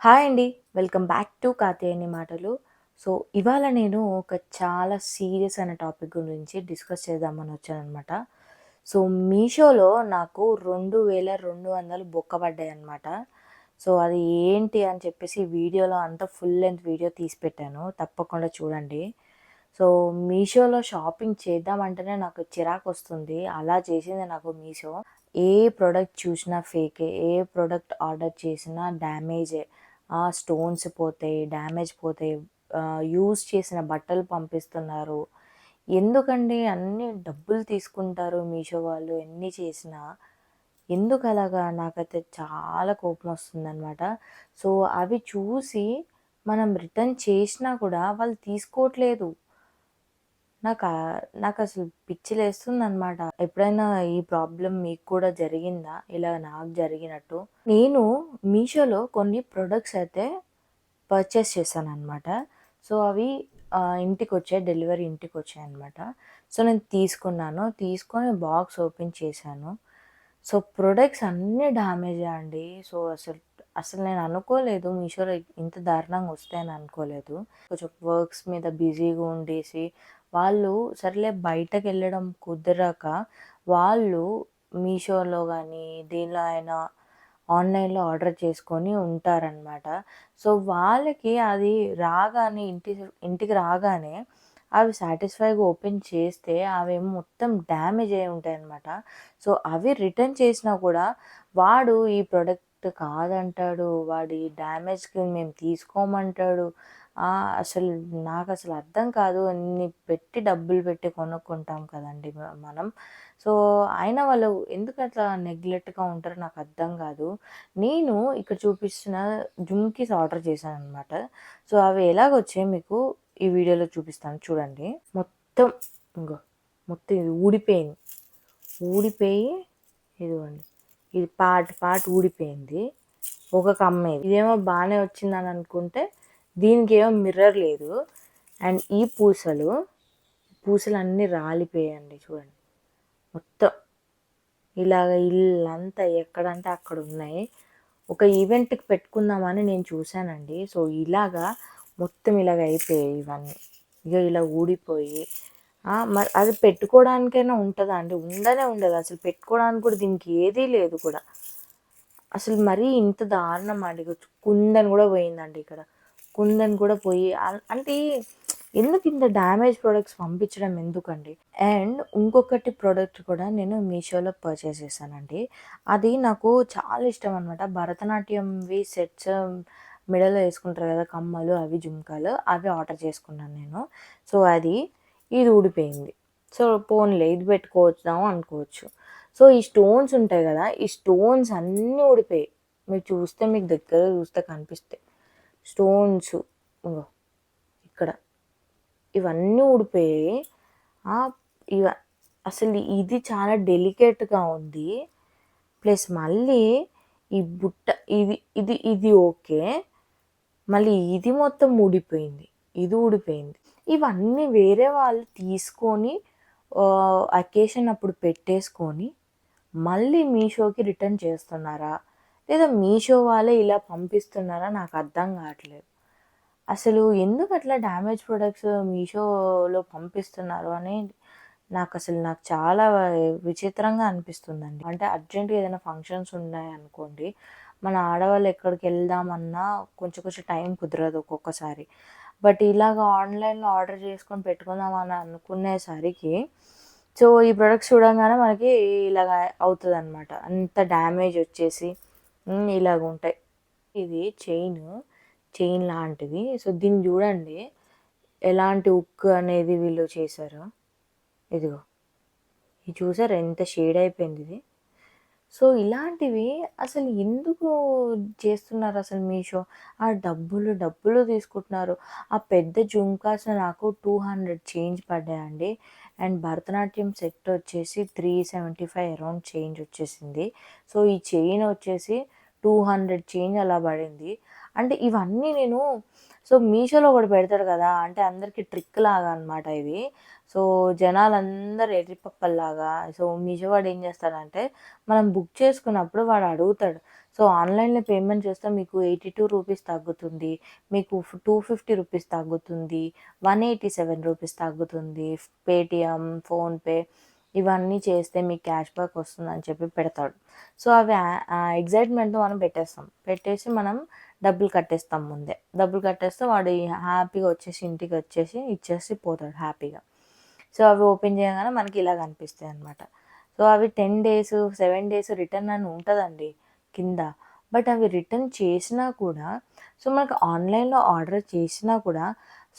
Hi అండి. Welcome back to కాతేయని మాటలు. So, ఇవాళ నేను ఒక చాలా సీరియస్ అయిన టాపిక్ గురించి డిస్కస్ చేద్దామని వచ్చాననమాట. సో, మీషోలో నాకు 2200 బొక్కబడ్డాయన్నమాట. సో, అది ఏంటి అని చెప్పేసి వీడియోలో అంతా ఫుల్ లెంత్ వీడియో తీసి పెట్టాను. తప్పకుండా చూడండి. సో, మీషోలో షాపింగ్ చేద్దామంటేనే నాకు చిరాకొస్తుంది. అలా చేసింది నాకు మీషో. ఏ ప్రొడక్ట్ చూసినా ఫేకే. ఏ ప్రొడక్ట్ ఆర్డర్ చేసినా డ్యామేజే. స్టోన్స్ పోతాయి, డ్యామేజ్ పోతాయి. యూజ్ చేసిన బట్టలు పంపిస్తున్నారు. ఎందుకండి అన్నీ డబ్బులు తీసుకుంటారు మీషో వాళ్ళు ఎన్ని చేసినా. ఎందుకలాగా? నాకైతే చాలా కోపమొస్తుందనమాట. సో, అవి చూసి మనం రిటర్న్ చేసినా కూడా వాళ్ళు తీసుకోవట్లేదు. నాకసలు పిచ్చిలేస్తుందనమాట. ఎప్పుడైనా ఈ ప్రాబ్లమ్ మీకు కూడా జరిగిందా? ఇలా నాకు జరిగినట్టు? నేను మీషోలో కొన్ని ప్రొడక్ట్స్ అయితే పర్చేస్ చేశాననమాట. సో, అవి ఇంటికొచ్చాయి. డెలివరీ ఇంటికొచ్చాయనమాట. సో, నేను తీసుకున్నాను. తీసుకొని బాక్స్ ఓపెన్ చేశాను. సో, ప్రొడక్ట్స్ అన్నీ డ్యామేజే అండి. సో, అసలు నేను అనుకోలేదు మీషోలో ఇంత దారుణంగా వస్తాయని అనుకోలేదు. కొంచెం వర్క్స్ మీద బిజీగా ఉండేసి, వాళ్ళు సర్లే బయటకెళ్ళడం కుదరక, వాళ్ళు మీషోలో గానీ, దేనిలో అయినా ఆన్‌లైన్‌లో ఆర్డర్ చేసుకొని ఉంటారనమాట. సో, వాళ్ళకి అది రాగానే ఇంటికి రాగానే అవి సాటిస్ఫైగా ఓపెన్ చేస్తే అవేమో మొత్తం డ్యామేజ్ అయ్యి ఉంటాయనమాట. సో, అవి రిటర్న్ చేసినా కూడా వాడు ఈ ప్రొడక్ట్ కాదంటాడు. వాడు ఈ డ్యామేజ్‌కి మేము తీసుకోమంటాడు. అసలు నాకసలు అర్థం కాదు. ఇన్ని పెట్టి డబ్బులు పెట్టి కొనుక్కుంటాం కదండీ మనం. సో, అయినా వాళ్ళు ఎందుకట్లా నెగ్లెక్ట్‌గా ఉంటారో నాకర్థం కాదు. నేను ఇక్కడ చూపిస్తున్న జుమ్కీస్ ఆర్డర్ చేశాననమాట. సో, అవి ఎలాగొచ్చాయో మీకు ఈ వీడియోలో చూపిస్తాను చూడండి. మొత్తం ఇంగో మొత్తం ఇది ఊడిపోయింది. ఊడిపోయి ఇదిగోండి. ఇది పార్ట్ ఊడిపోయింది. ఒక కమ్మే ఇదేమో బానే వచ్చిందని అనుకుంటే దీనికేమో మిర్రర్ లేదు. అండ్ ఈ పూసలన్నీ రాలిపోయాయండి చూడండి. మొత్తం ఇలాగ ఇల్లంతా ఎక్కడంటే అక్కడ ఉన్నాయి. ఒక ఈవెంట్‌కి పెట్టుకుందామని నేను చూశానండి. సో, ఇలాగా మొత్తం ఇలాగ అయిపోయాయి ఇవన్నీ. ఇలా ఊడిపోయి మరి అది పెట్టుకోవడానికైనా ఉంటదా అండి? ఉండనే ఉండదు. అసలు పెట్టుకోవడానికి కూడా దీనికి ఏదీ లేదు కూడా. అసలు మరీ ఇంత దారుణమా అండి? కుందన్ కూడా పోయిందండి ఇక్కడ. కుందన్ కూడా పోయి అంటే ఎందుకు ఇంత డ్యామేజ్ ప్రొడక్ట్స్ పంపించడం ఎందుకండి? అండ్ ఇంకొకటి ప్రొడక్ట్ కూడా నేను మీషోలో పర్చేస్ చేశానండి. అది నాకు చాలా ఇష్టం అనమాట. భరతనాట్యంవి సెట్స్ మెడలో వేసుకుంటారు కదా! కమ్మలు అవి జుంకాలు అవి ఆర్డర్ చేసుకున్నాను నేను. సో, ఇది ఊడిపోయింది. సో, పోనీలే ఇది పెట్టుకోవచ్చుదాం అనుకోవచ్చు. సో, ఈ స్టోన్స్ ఉంటాయి కదా! ఈ స్టోన్స్ అన్నీ ఊడిపోయాయి. మీకు దగ్గరగా చూస్తే కనిపిస్తాయి. స్టోన్స్ ఇగో ఇక్కడ ఇవన్నీ ఊడిపోయాయి. ఇవ అసలు ఇది చాలా డెలికేట్‌గా ఉంది. ప్లస్ మళ్ళీ ఈ బుట్ట ఇది ఓకే. మళ్ళీ ఇది మొత్తం ఊడిపోయింది. ఇది ఊడిపోయింది. ఇవన్నీ వేరే వాళ్ళు తీసుకొని అకేషన్ అప్పుడు పెట్టేసుకొని మళ్ళీ మీషోకి రిటర్న్ చేస్తున్నారా? లేదా మీషో వాళ్ళే ఇలా పంపిస్తున్నారా? నాకు అర్థం కావట్లేదు. అసలు ఎందుకట్లా డ్యామేజ్ ప్రొడక్ట్స్ మీషోలో పంపిస్తున్నారు అని నాకు చాలా విచిత్రంగా అనిపిస్తుందండి. అంటే అర్జెంట్‌గా ఏదైనా ఫంక్షన్స్ ఉన్నాయనుకోండి, మన ఆడవాళ్ళు ఎక్కడికెళ్దామన్నా కొంచెం టైం కుదరదు ఒక్కొక్కసారి. బట్ ఇలాగ ఆన్‌లైన్‌లో ఆర్డర్ చేసుకొని పెట్టుకుందామని అనుకునేసరికి సో, ఈ ప్రొడక్ట్స్ చూడంగానే మనకి ఇలాగ అవుతదనమాట. అంత డ్యామేజ్ వచ్చేసి ఇలాగుంటాయి. ఇది చైన్ లాంటిది. సో, దీన్ని జూడండి. ఎలాంటి ఉక్ అనేది వీళ్ళు చేశారో. ఇదిగో. ఇది చూసారా ఎంత షేడ్ అయిపోయిందిది. సో, ఇలాంటివి అసలు ఎందుకు చేస్తున్నారసలు మీషో? డబ్బులు తీసుకుంటున్నారు. ఆ పెద్ద జుంకాస్ నాకు 200 చేంజ్ పడ్డాయండి. అండ్ భరతనాట్యం సెట్ వచ్చేసి 375 అరౌండ్ చేంజ్ వచ్చేసింది. సో, ఈ చైన్ వచ్చేసి 200 చేంజ్ అలా పడింది. అంటే ఇవన్నీ నేను మీషోలో ఒకటి పెడతాడు కదా! అంటే అందరికి ట్రిక్ లాగా అనమాట ఇది. సో, జనాలందరూ ఎర్రిపప్పల్లాగా మీషో వాడు ఏం చేస్తాడంటే మనం బుక్ చేసుకున్నప్పుడు వాడు అడుగుతాడు. సో ఆన్‌లైన్‌లో పేమెంట్ చేస్తే మీకు రూ. 82 తగ్గుతుంది. మీకు రూ. 250 తగ్గుతుంది. రూ. 187 తగ్గుతుంది. పేటీఎం, ఫోన్‌పే ఇవన్నీ చేస్తే మీకు క్యాష్ బ్యాక్ వస్తుందని చెప్పి పెడతాడు. సో అవి ఎక్సైట్‌మెంట్‌తో మనం పెట్టేస్తాం. పెట్టేసి మనం డబ్బులు కట్టేస్తాం ముందే. డబ్బులు కట్టేస్తే వాడు హ్యాపీగా వచ్చేసి ఇంటికి వచ్చేసి ఇచ్చేసి పోతాడు హ్యాపీగా. సో అవి ఓపెన్ చేయగానే మనకి ఇలా కనిపిస్తాయన్నమాట. సో అవి 10 డేస్, 7 డేస్ రిటర్న్ అని ఉంటదండి కింద. బట్ అవి రిటర్న్ చేసినా కూడా సో మనకు ఆన్‌లైన్‌లో ఆర్డర్ చేసినా కూడా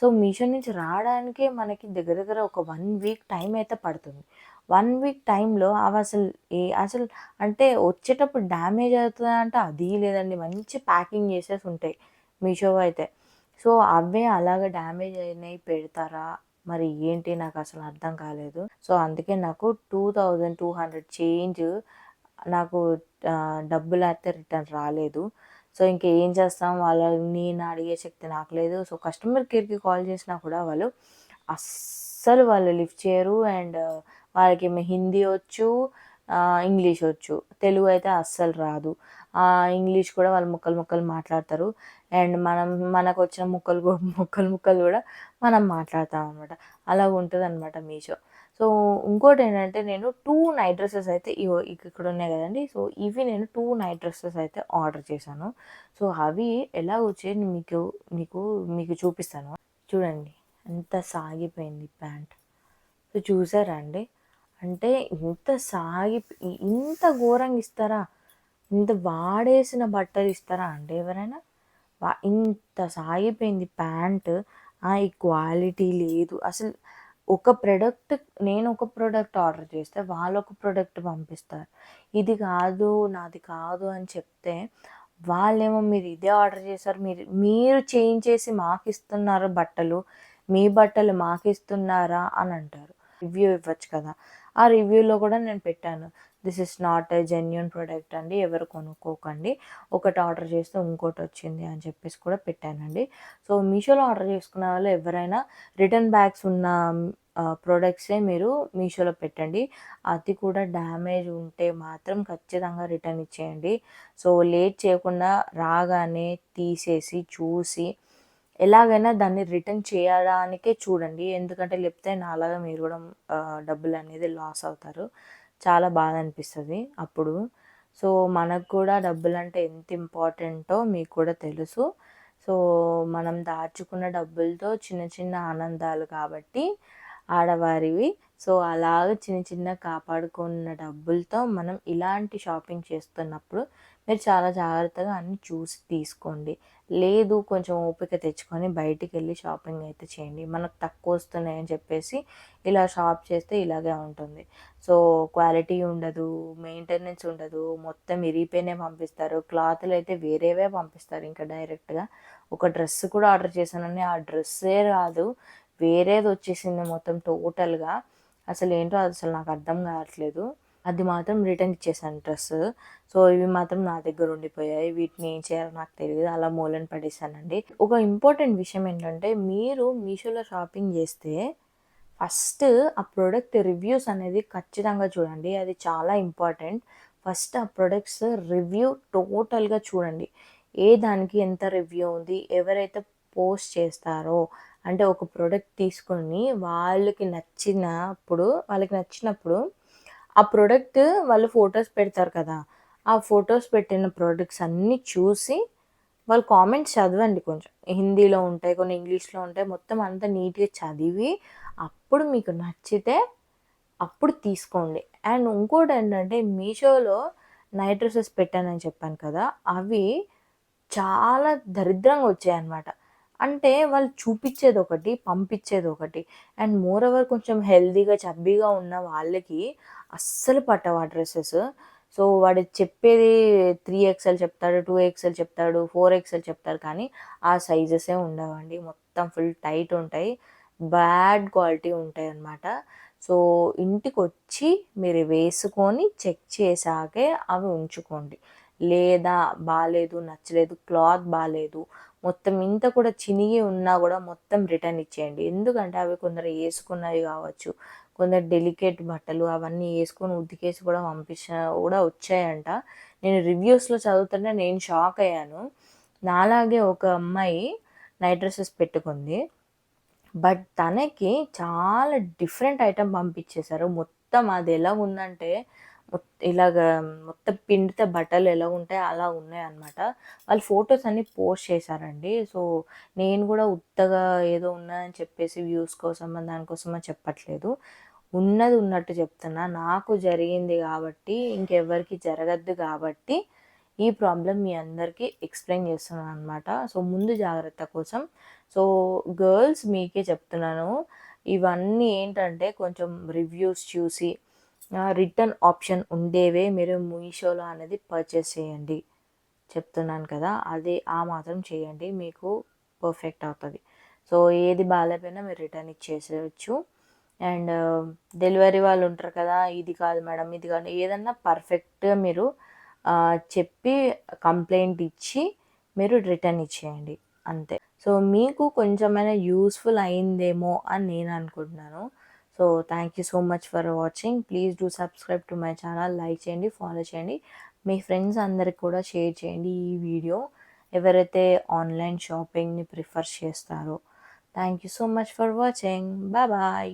సో మీషో నుంచి రావడానికే మనకి దగ్గర దగ్గర ఒక 1 వీక్ టైం అయితే పడుతుంది. 1 వీక్ టైంలో అసలు అంటే వచ్చేటప్పుడు డ్యామేజ్ అవుతదా అంటే అది లేదండి. మంచి ప్యాకింగ్ చేసేసి ఉంటాయి మీషో‌లో అయితే. సో అవే అలాగా డ్యామేజ్ అయినయి పెడతారా? మరి ఏంటి నాకసలు అర్థం కాలేదు. సో అందుకే నాకు 2200 చేంజ్ నాకు డబ్బులైతే రిటర్న్ రాలేదు. సో ఇంకేం చేస్తాం, వాళ్ళని అడిగే శక్తి నాకు లేదు. సో కస్టమర్ కేర్‌కి కాల్ చేసినా కూడా వాళ్ళు లిఫ్ట్ చేయరు. అండ్ వాళ్ళకేమో హిందీ వచ్చు, ఇంగ్లీష్ వచ్చు. తెలుగు అయితే అస్సలు రాదు. ఇంగ్లీష్ కూడా వాళ్ళు ముక్కలు ముక్కలు మాట్లాడతారు. అండ్ మనకొచ్చిన ముక్కలు కూడా మనం మాట్లాడతామనమాట. అలాగుంటదనమాట మీషో. సో ఇంకోటేంటంటే నేను 2 నైట్ డ్రెసెస్ అయితే ఇక్కడ ఉన్నాయి కదండీ! సో ఇవి నేను 2 నైట్ డ్రెసెస్ అయితే ఆర్డర్ చేశాను. సో అవి ఎలాగొచ్చాయి మీకు చూపిస్తాను. చూడండి ఎంత సాగిపోయింది ప్యాంట్. సో చూసారా అండి? అంటే ఇంత ఘోరంగా ఇస్తారా? ఇంత వాడేసిన బట్టలు ఇస్తారా అండి ఎవరైనా? ఇంత సాగిపోయింది ప్యాంట్. ఈ క్వాలిటీ లేదు. అసలు నేను ఒక ప్రొడక్ట్ ఆర్డర్ చేస్తే వాళ్ళొక ప్రొడక్ట్ పంపిస్తారు. ఇది కాదు, నాది కాదు అని చెప్తే వాళ్ళేమో మీరు ఇదే ఆర్డర్ చేశారు. మీరు చేంజ్ చేసి మాకిస్తున్నారు బట్టలు. మీ బట్టలు మాకిస్తున్నారా అని అంటారు. రివ్యూ ఇవ్వచ్చు కదా! ఆ రివ్యూలో కూడా నేను పెట్టాను. This is not a genuine product అండి. ఎవరు కొనుక్కోకండి. ఒకటి ఆర్డర్ చేస్తే ఇంకోటొచ్చింది అని చెప్పేసి కూడా పెట్టానండి. సో మీషోలో ఆర్డర్ చేసుకున్న వాళ్ళు ఎవరైనా రిటర్న్ బ్యాగ్స్ ఉన్న ప్రొడక్ట్సే మీరు మీషోలో పెట్టండి. అది కూడా డ్యామేజ్ ఉంటే మాత్రం ఖచ్చితంగా రిటర్న్ ఇచ్చేయండి. సో లేట్ చేయకుండా రాగానే తీసేసి చూసి ఎలాగైనా దాన్ని రిటర్న్ చేయడానికే చూడండి. ఎందుకంటే లేకపోతే నాలాగా మీరు కూడా డబ్బులనేది లాస్ అవుతారు. చాలా బాధ అనిపిస్తది అప్పుడు. సో మనకు కూడా డబ్బులంటే ఎంత ఇంపార్టెంటో మీకు కూడా తెలుసు. సో మనం దాచుకున్న డబ్బులతో చిన్న చిన్న ఆనందాలు కాబట్టి ఆడవారివి. సో అలాగ చిన్న చిన్నగా కాపాడుకున్న డబ్బులతో మనం ఇలాంటి షాపింగ్ చేస్తున్నప్పుడు మీరు చాలా జాగ్రత్తగా అన్నీ చూసి తీసుకోండి. లేదు కొంచెం ఓపిక తెచ్చుకొని బయటికెళ్ళి షాపింగ్ అయితే చేయండి. మనకు తక్కువ వస్తున్నాయని చెప్పేసి ఇలా షాప్ చేస్తే ఇలాగే ఉంటుంది. సో క్వాలిటీ ఉండదు, మెయింటెనెన్స్ ఉండదు, మొత్తం ఇరిగిపోయినయి పంపిస్తారు. క్లాతులయితే వేరేవే పంపిస్తారు ఇంకా డైరెక్ట్‌గా. ఒక డ్రెస్ కూడా ఆర్డర్ చేశానండి. ఆ డ్రెస్సే రాదు. వేరేది వచ్చేసింది మొత్తం టోటల్‌గా. అసలేంటో అసలు నాకు అర్థం కావట్లేదు. అది మాత్రం రిటర్న్ ఇచ్చేసాను డ్రెస్సు. సో ఇవి మాత్రం నా దగ్గర ఉండిపోయాయి. వీటిని ఏం చేయాలో నాకు తెలీదు. అలా మూలన పడేసానండి. ఒక ఇంపార్టెంట్ విషయం ఏంటంటే మీరు మీషోలో షాపింగ్ చేస్తే ఫస్ట్ ఆ ప్రొడక్ట్ రివ్యూస్ అనేది ఖచ్చితంగా చూడండి. అది చాలా ఇంపార్టెంట్. ఫస్ట్ ఆ ప్రొడక్ట్స్ రివ్యూ టోటల్‌గా చూడండి. ఏ దానికి ఎంత రివ్యూ ఉంది? ఎవరైతే పోస్ట్ చేస్తారో అంటే ఒక ప్రొడక్ట్ తీసుకొని వాళ్ళకి నచ్చినప్పుడు ఆ ప్రొడక్ట్ వాళ్ళు ఫోటోస్ పెడతారు కదా! ఆ ఫోటోస్ పెట్టిన ప్రొడక్ట్స్ అన్నీ చూసి వాళ్ళు కామెంట్స్ చదవండి కొంచెం. హిందీలో ఉంటాయి, కొన్ని ఇంగ్లీష్‌లో ఉంటాయి. మొత్తం అంతా నీట్‌గా చదివి అప్పుడు మీకు నచ్చితే అప్పుడు తీసుకోండి. అండ్ ఇంకోటేంటంటే మీషోలో నైట్ డ్రెసెస్ పెట్టానని చెప్పాను కదా! అవి చాలా దరిద్రంగా వచ్చాయన్నమాట. అంటే వాళ్ళు చూపిచ్చేదొకటి, పంపిచ్చేదొకటి. అండ్ మోర్ ఓవర్ కొంచెం హెల్తీగా, చబ్బీగా ఉన్న వాళ్ళకి అస్సలు పట్టవు ఆ డ్రెసెస్. సో, వాడు చెప్పేది 3 ఎక్స్‌ఎల్ చెప్తాడు, 2 ఎక్స్‌ఎల్ చెప్తాడు, 4 ఎక్స్‌ఎల్ చెప్తారు. కానీ ఆ సైజెసే ఉండవండి. మొత్తం ఫుల్ టైట్ ఉంటాయి. బ్యాడ్ క్వాలిటీ ఉంటాయన్నమాట. సో, ఇంటికొచ్చి మీరు వేసుకొని చెక్ చేశాకే అవి ఉంచుకోండి. లేదా బాలేదు, నచ్చలేదు, క్లాత్ బాలేదు, మొత్తం ఇంత కూడా చినిగి ఉన్నా కూడా మొత్తం రిటర్న్ ఇచ్చేయండి. ఎందుకంటే అవి కొందరు వేసుకున్నవి కావచ్చు, కొందరు డెలికేట్ బట్టలు అవన్నీ వేసుకొని ఉతికేసి కూడా కూడా వచ్చాయంట. నేను రివ్యూస్లో చదువుతుంటే నేను షాక్ అయ్యాను. నాలాగే ఒక అమ్మాయి నైట్ డ్రెస్సెస్ పెట్టుకుంది, బట్ తనకి చాలా డిఫరెంట్ ఐటెం పంపించేశారు. మొత్తం అది ఎలా ఉందంటే ఇలాగ మొత్తం పిండితే బట్టలు ఎలా ఉంటాయో అలా ఉన్నాయన్నమాట. వాళ్ళు ఫొటోస్ అన్నీ పోస్ట్ చేశారండి. సో నేను కూడా ఉత్తగా ఏదో ఉన్నదని చెప్పేసి వ్యూస్ కోసం దానికోసమని చెప్పట్లేదు. ఉన్నది ఉన్నట్టు చెప్తున్నా. నాకు జరిగింది కాబట్టి ఇంకెవ్వరికి జరగద్దు కాబట్టి ఈ ప్రాబ్లమ్ మీ అందరికీ ఎక్స్ప్లెయిన్ చేస్తున్నాను అనమాట. సో ముందు జాగ్రత్త కోసం. సో గర్ల్స్ మీకే చెప్తున్నాను, ఇవన్నీ ఏంటంటే కొంచెం రివ్యూస్ చూసి రిటర్న్ ఆప్షన్ ఉండేవే మీరు మీషోలో అనేది పర్చేస్ చేయండి. చెప్తున్నాను కదా, అది ఆ మాత్రం చేయండి, మీకు పర్ఫెక్ట్ అవుతుంది. సో ఏది బాగాలేకపోయినా మీరు రిటర్న్ ఇచ్చేసేయచ్చు. అండ్ డెలివరీ వాళ్ళు ఉంటారు కదా, ఇది కాదు మేడం, ఇది కాదు, ఏదన్నా పర్ఫెక్ట్గా మీరు చెప్పి కంప్లైంట్ ఇచ్చి మీరు రిటర్న్ ఇచ్చేయండి అంతే. సో మీకు కొంచెమైనా యూస్ఫుల్ అయిందేమో అని నేను అనుకుంటున్నాను. So thank you so much for watching. Please do subscribe to my channel. Like చేయండి, ఫాలో చేయండి, మీ ఫ్రెండ్స్ అందరికి కూడా షేర్ చేయండి ఈ వీడియో, ఎవరైతే ఆన్లైన్ షాపింగ్ని ప్రిఫర్ చేస్తారో. Thank you so much for watching. Bye bye.